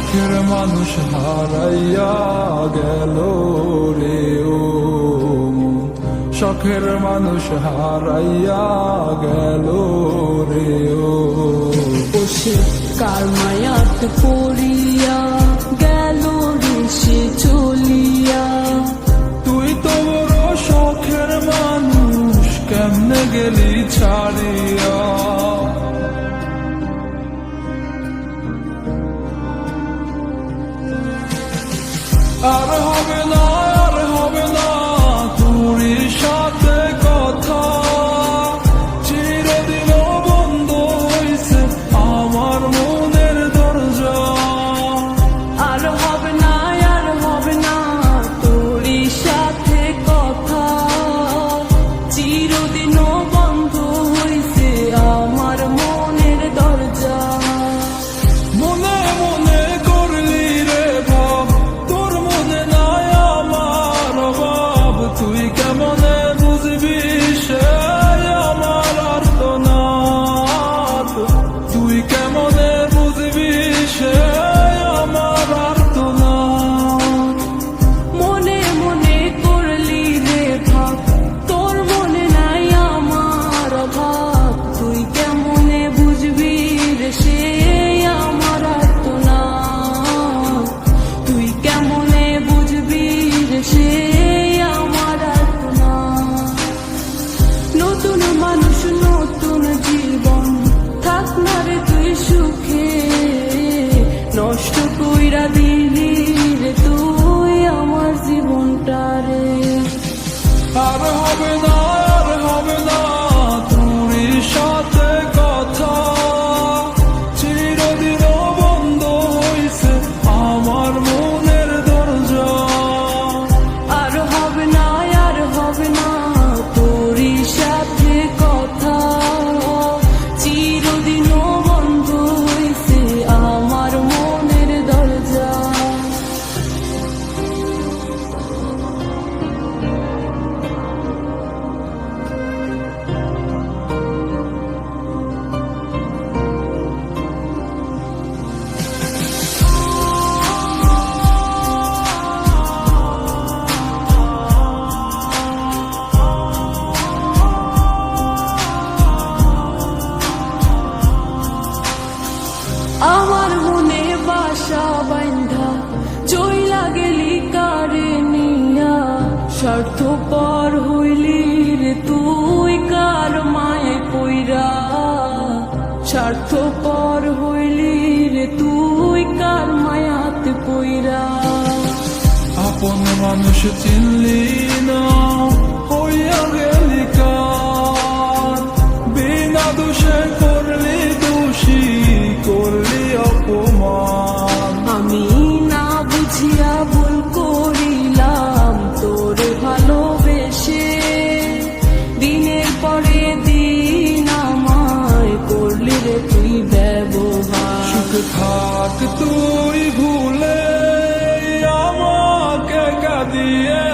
শখের মানুষ হারাইয়া গেল রে ও মন, শখের মানুষ হারাইয়া গেল রে ও। সে কার মায়াত পড়িয়া গেল রে সে চলিয়া। তুই তো বড় শখের মানুষ, কেমনে গেলি ছাড়িয়া। আর হবে না, আর হবে না তোর সাথে কথা, চিরদিন বন্ধ হইছে আমার মনের দরজা। আর হবে না, আর হবে না তোর সাথে কথা, চিরদিনও বন্ধ হইছে আমার মনের দরজা। মনে মনে করলি রে ভাব, তোর মনে নাই আমার অভাব। তুই কেমনে বুঝবি সে আমার আর্তনাদ, তুই কেমনে বুঝবি সে আমার আর্তনাদ। মনে মনে করলি রে ভাব, তোর মনে নাই আমার অভাব। তুই কেমনে বুঝবি রে সে আমার আর্তনাদ, তুই কেমনে বুঝবি রে সে আমার আর্তনাদ। নতুন মানুষ নতুন জীবন, থাক না রে তুই সুখে, নষ্ট কইরা দিলি রে তুই আমার জীবনটা রে। আর হবে না, আর হবে না তোর সাথে কথা, চিরদিন বন্ধ হইছে আমার মনের দরজা। আর হবে না, আর হবে না তোর সাথে কথা, চিরদিনও বন্ধ হইছে আমার মনের দরজা। আমার মনে বাসা বাইন্ধা চইলা গেলি কারে নিয়া, স্বার্থপর হইলি রে তুই কার মায়ে পইরা। স্বার্থপর হইলি রে তুই কার মায়াতে পইরা। আপন মানুষ চিনলি না, হইয়া গেলি কার, বিনা দোষে করলি দোষী, করলি অপমান। আমি না বুঝিয়া ভুল করিলাম তোরে ভালোবেসে, দিনের পরে দিন আমায় করলি রে তুই ব্যবহার। সুখ থাক তুই ভুলে আমাকে কাঁদিয়ে,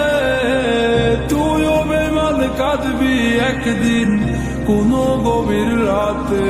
তুইও বেমান কাঁদবি একদিন কোনো গভীর রাতে।